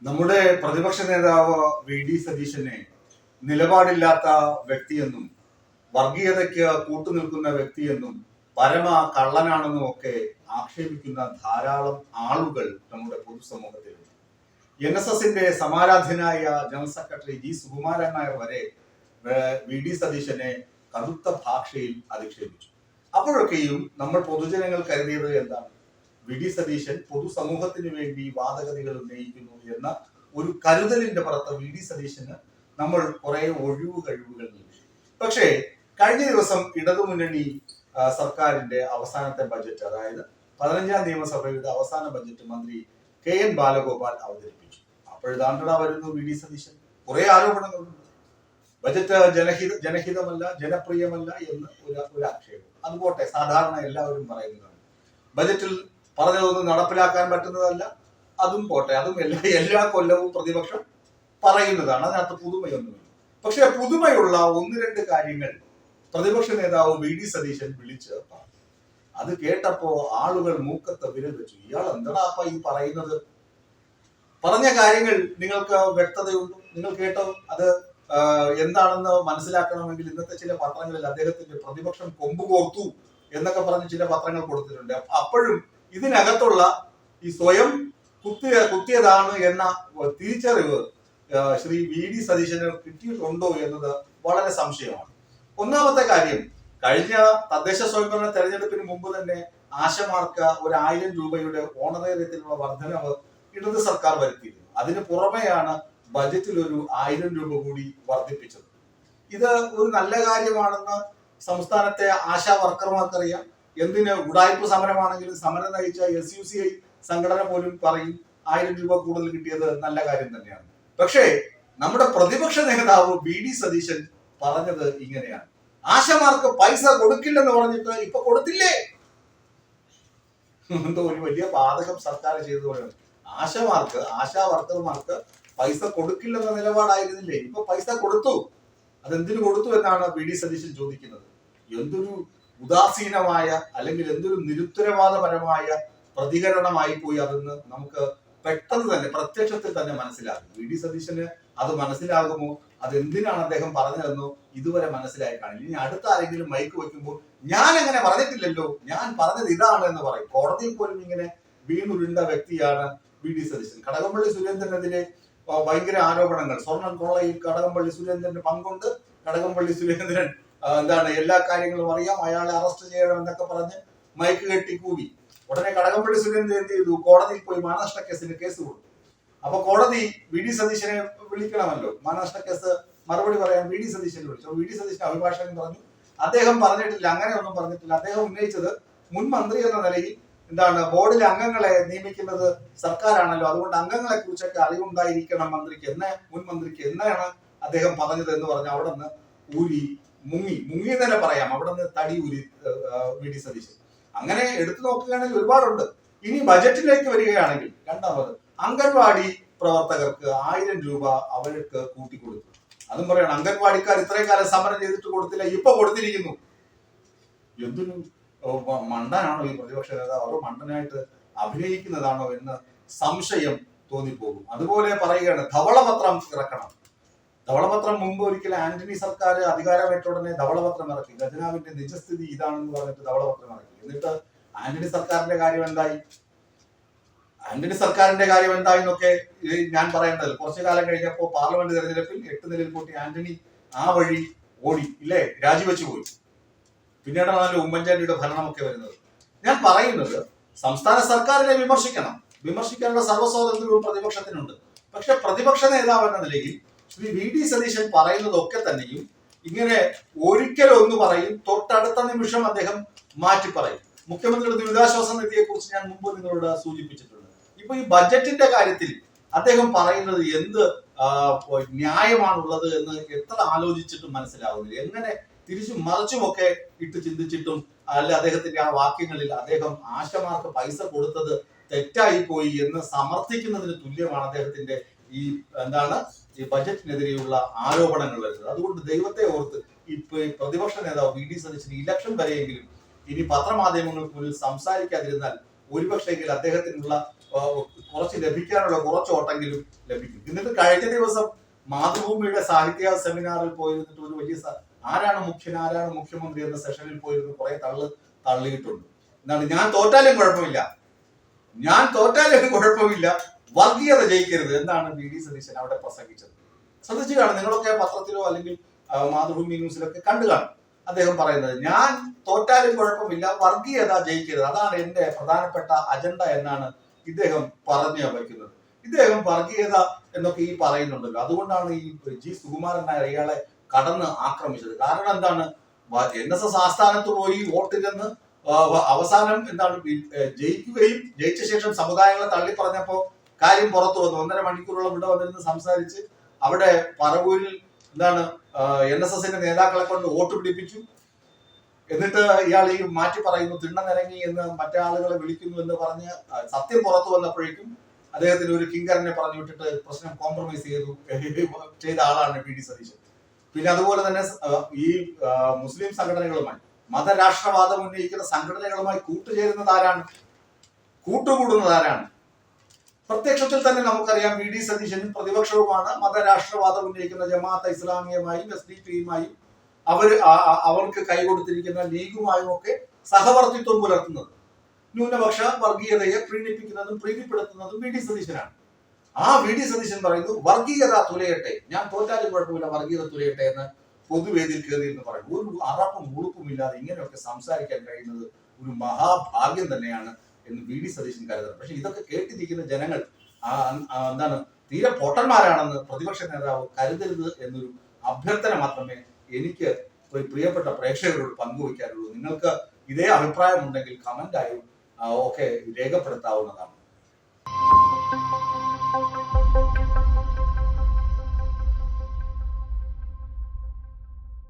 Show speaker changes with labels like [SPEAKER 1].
[SPEAKER 1] നമ്മുടെ പ്രതിപക്ഷ നേതാവ് വി ഡി സതീശനെ നിലപാടില്ലാത്ത വ്യക്തിയെന്നും വർഗീയതയ്ക്ക് കൂട്ടുനിൽക്കുന്ന വ്യക്തിയെന്നും പരമ കള്ളനാണെന്നും ഒക്കെ ആക്ഷേപിക്കുന്ന ധാരാളം ആളുകൾ നമ്മുടെ പൊതുസമൂഹത്തിലുണ്ട്. NSSന്റെ സമാരാധ്യനായ general secretary G Sukumaran Nair വരെ വി ഡി സതീശനെ കടുത്ത ഭാഷയിൽ അധിക്ഷേപിച്ചു. അപ്പോഴൊക്കെയും നമ്മൾ പൊതുജനങ്ങൾ കരുതിയത് എന്താണ്? വി ഡി സതീശൻ പൊതുസമൂഹത്തിന് വേണ്ടി വാദഗതികൾ ഉന്നയിക്കുന്നു എന്ന ഒരു കരുതലിന്റെ പുറത്ത് വി ഡി സതീശന് നമ്മൾ കുറെ ഒഴിവ് കഴിവുകൾ നൽകി. പക്ഷേ കഴിഞ്ഞ ദിവസം ഇടതുമുന്നണി സർക്കാരിന്റെ അവസാനത്തെ ബജറ്റ്, അതായത് 15ാം നിയമസഭയുടെ അവസാന ബജറ്റ് മന്ത്രി KN ബാലഗോപാൽ അവതരിപ്പിച്ചു. അപ്പോഴിതാണ്ടടാ വരുന്നു വി ഡി സതീശൻ. കുറെ ആരോപണങ്ങളുണ്ട്. ബജറ്റ് ജനഹിതമല്ല, ജനപ്രിയമല്ല എന്ന് ഒരു ആക്ഷേപം. അതുപോട്ടെ, സാധാരണ എല്ലാവരും പറയുന്നതാണ്. ബജറ്റിൽ പറഞ്ഞതൊന്നും നടപ്പിലാക്കാൻ പറ്റുന്നതല്ല, അതും പോട്ടെ, അതും എല്ലാ കൊല്ലവും പ്രതിപക്ഷം പറയുന്നതാണ്. അതിനകത്ത് പുതുമയൊന്നുമില്ല. പക്ഷെ പുതുമയുള്ള ഒന്ന് രണ്ട് കാര്യങ്ങൾ പ്രതിപക്ഷ നേതാവ് വി ഡി സതീശൻ വിളിച്ച് പറഞ്ഞു. അത് കേട്ടപ്പോ ആളുകൾ മൂക്കത്ത് വിരൽ വെച്ചു. ഇയാൾ എന്താടാ ഈ പറയുന്നത്? പറഞ്ഞ കാര്യങ്ങൾ നിങ്ങൾക്ക് വ്യക്തതയുണ്ടോ? നിങ്ങൾ കേട്ടോ? അത് എന്താണെന്ന് മനസ്സിലാക്കണമെങ്കിൽ ഇന്നത്തെ ചില പത്രങ്ങളിൽ അദ്ദേഹത്തിന്റെ പ്രതിപക്ഷം കൊമ്പുകോർത്തു എന്നൊക്കെ പറഞ്ഞ് ചില പത്രങ്ങൾ കൊടുത്തിട്ടുണ്ട്. അപ്പോഴും ഇതിനകത്തുള്ള ഈ സ്വയം കുത്തിയതാണ് എന്ന തിരിച്ചറിവ് ശ്രീ വി ഡി സതീശന് കിട്ടിയിട്ടുണ്ടോ എന്നത് വളരെ സംശയമാണ്. ഒന്നാമത്തെ കാര്യം, കഴിഞ്ഞ തദ്ദേശ സ്വയംഭരണ തെരഞ്ഞെടുപ്പിന് മുമ്പ് തന്നെ ആശമാർക്ക് 1000 രൂപയുടെ ഓണറേറിയത്തിലുള്ള വർധനവ് ഇടത് സർക്കാർ വരുത്തിയിരുന്നു. അതിന് പുറമെയാണ് ബജറ്റിൽ ഒരു 1000 രൂപ കൂടി വർദ്ധിപ്പിച്ചത്. ഇത് ഒരു നല്ല കാര്യമാണെന്ന് സംസ്ഥാനത്തെ ആശാ വർക്കർമാർക്കറിയാം. എന്തിന് ഉടായ്പ സമരമാണെങ്കിലും സമരം നയിച്ച SUCI സംഘടന പോലും പറയും 1000 രൂപ കൂടുതൽ കിട്ടിയത് നല്ല കാര്യം തന്നെയാണ്. പക്ഷേ നമ്മുടെ പ്രതിപക്ഷ നേതാവ് വി ഡി സതീശൻ പറഞ്ഞത് ഇങ്ങനെയാണ്: ആശമാർക്ക് പൈസ കൊടുക്കില്ലെന്ന് പറഞ്ഞിട്ട് ഇപ്പൊ കൊടുത്തില്ലേ? എന്തോ ഒരു വലിയ ബാധകം സർക്കാർ ചെയ്തതുപോലെയാണ്. ആശാ വർക്കർമാർക്ക് പൈസ കൊടുക്കില്ലെന്ന നിലപാടായിരുന്നില്ലേ? ഇപ്പൊ പൈസ കൊടുത്തു. അതെന്തിനു കൊടുത്തു എന്നാണ് വി ഡി സതീശൻ ചോദിക്കുന്നത്. എന്തൊരു ഉദാസീനമായ, അല്ലെങ്കിൽ എന്തൊരു നിരുത്തരവാദപരമായ പ്രതികരണമായി പോയി അതെന്ന് നമുക്ക് പെട്ടെന്ന് തന്നെ പ്രത്യക്ഷത്തിൽ തന്നെ മനസ്സിലാകും. വി ഡി സതീശന് അത് മനസ്സിലാകുമോ, അതെന്തിനാണ് അദ്ദേഹം പറഞ്ഞതെന്നോ ഇതുവരെ മനസ്സിലായി കാണില്ല. ഇനി അടുത്ത ആരെങ്കിലും മൈക്ക് വെക്കുമ്പോൾ ഞാൻ അങ്ങനെ പറഞ്ഞിട്ടില്ലല്ലോ, ഞാൻ പറഞ്ഞത് ഇതാണ് എന്ന് പറയും. കോടതിയിൽ പോലും ഇങ്ങനെ വീണുരുണ്ട വ്യക്തിയാണ് വി ഡി സതീശൻ. കടകംപള്ളി സുരേന്ദ്രനെതിരെ ഭയങ്കര ആരോപണങ്ങൾ. സ്വർണ്ണം കൊള്ളയിൽ കടകംപള്ളി സുരേന്ദ്രന് പങ്കുണ്ട്, കടകംപള്ളി സുരേന്ദ്രൻ എല്ലാ കാര്യങ്ങളും അറിയാം, അയാളെ അറസ്റ്റ് ചെയ്യണം എന്നൊക്കെ പറഞ്ഞ് മൈക്ക് കെട്ടി കൂവി. ഉടനെ കടകംപള്ളി സുരേന്ദ്രൻ എന്ത് ചെയ്തു? കോടതിയിൽ പോയി മാനനഷ്ട കേസ് കൊടുത്തു. അപ്പൊ കോടതി വി ഡി സതീശനെ വിളിക്കണമല്ലോ, മാനനഷ്ട കേസ് മറുപടി പറയാൻ വി ഡി സതീശനെ വിളിച്ചു. വി ഡി സതീശൻ അഭിഭാഷകൻ പറഞ്ഞു അദ്ദേഹം പറഞ്ഞിട്ടില്ല, അങ്ങനെ ഒന്നും പറഞ്ഞിട്ടില്ല. അദ്ദേഹം ഉന്നയിച്ചത് മുൻ മന്ത്രി എന്ന നിലയിൽ ബോർഡിലെ അംഗങ്ങളെ നിയമിക്കുന്നത് സർക്കാരാണല്ലോ, അതുകൊണ്ട് അംഗങ്ങളെ കുറിച്ചൊക്കെ അറിവുണ്ടായിരിക്കണം മന്ത്രിക്ക്, മുൻ മന്ത്രിക്ക് എന്നാണ് അദ്ദേഹം പറഞ്ഞത് എന്ന് പറഞ്ഞ് അവിടെ നിന്ന് ഊരി മുങ്ങി തന്നെ പറയാം. അവിടെ നിന്ന് തടി ഊരി വി ഡി സതീശൻ. അങ്ങനെ എടുത്തു നോക്കുകയാണെങ്കിൽ ഒരുപാടുണ്ട്. ഇനി ബജറ്റിലേക്ക് വരികയാണെങ്കിൽ, രണ്ടാമത് അംഗൻവാടി പ്രവർത്തകർക്ക് 1000 രൂപ അവർക്ക് കൂട്ടിക്കൊടുത്തു. അതും പറയണം, അംഗൻവാടിക്കാർ ഇത്രയും കാലം സമരം ചെയ്തിട്ട് കൊടുത്തില്ല, ഇപ്പൊ കൊടുത്തിരിക്കുന്നു. എന്തൊരു മണ്ടനാണോ ഈ പ്രതിപക്ഷ നേതാവ്? അതോ മണ്ടനായിട്ട് അഭിനയിക്കുന്നതാണോ എന്ന് സംശയം തോന്നിപ്പോകും. അതുപോലെ പറയുകയാണ്, ധവളപത്രം ഇറക്കണം. ധവളപത്രം മുമ്പ് ഒരിക്കൽ ആന്റണി സർക്കാർ അധികാരമേറ്റ ഉടനെ ധവളപത്രം ഇറക്കി. ഖജനാവിന്റെ നിജസ്ഥിതി ഇതാണെന്ന് പറഞ്ഞിട്ട് ധവളപത്രം ഇറക്കി. എന്നിട്ട് ആന്റണി സർക്കാരിന്റെ കാര്യം എന്തായി? എന്നൊക്കെ ഞാൻ പറയേണ്ടത്. കുറച്ചു കാലം കഴിഞ്ഞപ്പോ പാർലമെന്റ് തെരഞ്ഞെടുപ്പിൽ 8 നിലയിൽ കൂട്ടി ആന്റണി ആ വഴി ഓടി, ഇല്ലേ, രാജിവെച്ചു പോയി. പിന്നീടാണല്ലോ ഉമ്മൻചാണ്ടിയുടെ ഭരണമൊക്കെ വരുന്നത്. ഞാൻ പറയുന്നത്, സംസ്ഥാന സർക്കാരിനെ വിമർശിക്കാനുള്ള സർവ്വസ്വാതന്ത്ര്യവും പ്രതിപക്ഷത്തിനുണ്ട്. പക്ഷെ പ്രതിപക്ഷ നേതാവ് എന്ന നിലയിൽ ശ്രീ വി ഡി സതീശൻ പറയുന്നതൊക്കെ തന്നെയും ഇങ്ങനെ ഒരിക്കലൊന്ന് പറയും, തൊട്ടടുത്ത നിമിഷം അദ്ദേഹം മാറ്റി പറയും. മുഖ്യമന്ത്രിയുടെ ദുരിതാശ്വാസ നിധിയെ കുറിച്ച് ഞാൻ മുമ്പ് നിങ്ങളോട് സൂചിപ്പിച്ചിട്ടുണ്ട്. ഇപ്പൊ ഈ ബജറ്റിന്റെ കാര്യത്തിൽ അദ്ദേഹം പറയുന്നത് എന്ത് ന്യായമാണുള്ളത് എന്ന് എത്ര ആലോചിച്ചിട്ടും മനസ്സിലാവുന്നില്ല. എങ്ങനെ തിരിച്ചും മറിച്ചുമൊക്കെ ഇട്ട് ചിന്തിച്ചിട്ടും അല്ല അദ്ദേഹത്തിന്റെ ആ വാക്യങ്ങളിൽ അദ്ദേഹം ആശമാർക്ക് പൈസ കൊടുത്തത് തെറ്റായി പോയി എന്ന് സമർത്ഥിക്കുന്നതിന് തുല്യമാണ് അദ്ദേഹത്തിന്റെ ഈ ബജറ്റിനെതിരെയുള്ള ആരോപണങ്ങൾ വരുന്നത്. അതുകൊണ്ട് ദൈവത്തെ ഓർത്ത് ഇപ്പൊ പ്രതിപക്ഷ നേതാവ് വി ഡി സതീശന് ഇലക്ഷൻ വരെയെങ്കിലും ഇനി പത്രമാധ്യമങ്ങൾക്ക് മുന്നിൽ സംസാരിക്കാതിരുന്നാൽ ഒരുപക്ഷെങ്കിൽ അദ്ദേഹത്തിനുള്ള കുറച്ച് ലഭിക്കാനുള്ള കുറച്ച് ഓട്ടെങ്കിലും ലഭിക്കും. എന്നിട്ട് കഴിഞ്ഞ ദിവസം മാതൃഭൂമിയുടെ സാഹിത്യ സെമിനാറിൽ പോയിരുന്നിട്ട് ഒരു വലിയ ആരാണ് മുഖ്യൻ ആരാണ് മുഖ്യമന്ത്രി എന്ന സെഷനിൽ പോയിരുന്ന് കുറെ തള്ളിയിട്ടുണ്ട്. എന്താണ് ഞാൻ തോറ്റാലും കുഴപ്പമില്ല വർഗീയത ജയിക്കരുത് എന്നാണ് വി ഡി സതീശൻ അവിടെ പ്രസംഗിച്ചത്. ശ്രദ്ധിച്ചു കാണും നിങ്ങളൊക്കെ പത്രത്തിലോ അല്ലെങ്കിൽ മാതൃഭൂമി ന്യൂസിലൊക്കെ കണ്ടു കാണും. അദ്ദേഹം പറയുന്നത് ഞാൻ തോറ്റാലും കുഴപ്പമില്ല വർഗീയത ജയിക്കരുത്, അതാണ് എന്റെ പ്രധാനപ്പെട്ട അജണ്ട എന്നാണ് ഇദ്ദേഹം പറഞ്ഞു വയ്ക്കുന്നത്. ഇദ്ദേഹം വർഗീയത എന്നൊക്കെ ഈ പറയുന്നുണ്ടല്ലോ, അതുകൊണ്ടാണ് ഈ ജി സുകുമാരൻ നായർ ഇയാളെ കടന്ന് ആക്രമിച്ചത്. കാരണം എന്താണ്, NSS ആസ്ഥാനത്ത് പോയി വോട്ടില്ലെന്ന് അവസാനം എന്താണ് ജയിക്കുകയും ജയിച്ച ശേഷം സമുദായങ്ങളെ തള്ളി പറഞ്ഞപ്പോ കാര്യം പുറത്തു വന്നു. 1.5 മണിക്കൂറോളം ഇവിടെ വന്നിരുന്ന് സംസാരിച്ച് അവിടെ പറവൂരിൽ എന്താണ് NSSന്റെ നേതാക്കളെ കൊണ്ട് വോട്ട് പിടിപ്പിച്ചു. എന്നിട്ട് ഇയാൾ ഈ മാറ്റി പറയുന്നു തിണ്ണനിറങ്ങി എന്ന് മറ്റേ ആളുകളെ വിളിക്കുന്നു എന്ന് പറഞ്ഞ് സത്യം പുറത്തു വന്നപ്പോഴേക്കും അദ്ദേഹത്തിന് ഒരു കിങ്കരനെ പറഞ്ഞു വിട്ടിട്ട് പ്രശ്നം കോംപ്രമൈസ് ചെയ്ത ആളാണ് വി ഡി സതീശൻ. പിന്നെ അതുപോലെ തന്നെ ഈ മുസ്ലിം സംഘടനകളുമായി മതരാഷ്ട്രവാദം ഉന്നയിക്കുന്ന സംഘടനകളുമായി കൂട്ടുചേരുന്നത് ആരാണ്, കൂട്ടുകൂടുന്നത് ആരാണ്? പ്രത്യക്ഷത്തിൽ തന്നെ നമുക്കറിയാം വി ഡി സതീശനും പ്രതിപക്ഷവുമാണ് മതരാഷ്ട്രവാദം ഉന്നയിക്കുന്ന ജമാഅത്തെ ഇസ്ലാമിയുമായും SDP-യുമായും അവർക്ക് കൈകൊടുത്തിരിക്കുന്ന ലീഗുമായും ഒക്കെ സഹവർത്തിത്വം പുലർത്തുന്നത്. ന്യൂനപക്ഷ വർഗീയതയെ പ്രീണിപ്പിക്കുന്നതും പ്രീതിപ്പെടുത്തുന്നതും വി ഡി സതീശനാണ്. ആ വി ഡി സതീശൻ പറയുന്നു വർഗീയത തുലയട്ടെ, ഞാൻ തോറ്റാലും കുഴപ്പമില്ല വർഗീയത തുലയട്ടെ എന്ന് പൊതുവേദിയിൽ കയറി എന്ന് പറയുന്നു. ഒരു അറപ്പും ഉളുപ്പും ഇല്ലാതെ ഇങ്ങനെയൊക്കെ സംസാരിക്കാൻ കഴിയുന്നത് ഒരു മഹാഭാഗ്യം തന്നെയാണ് എന്ന് വി ഡി സതീശൻ കരുതുന്നത്. പക്ഷെ ഇതൊക്കെ കേട്ടിരിക്കുന്ന ജനങ്ങൾ എന്താണ് തീരെ പൊട്ടന്മാരാണെന്ന് പ്രതിപക്ഷ നേതാവ് കരുതരുത് എന്നൊരു അഭ്യർത്ഥന മാത്രമേ എനിക്ക് ഒരു പ്രിയപ്പെട്ട പ്രേക്ഷകരോട് പങ്കുവയ്ക്കാനുള്ളൂ. നിങ്ങൾക്ക് ഇതേ അഭിപ്രായം ഉണ്ടെങ്കിൽ കമന്റായും ഒക്കെ രേഖപ്പെടുത്താവുന്നതാണ്.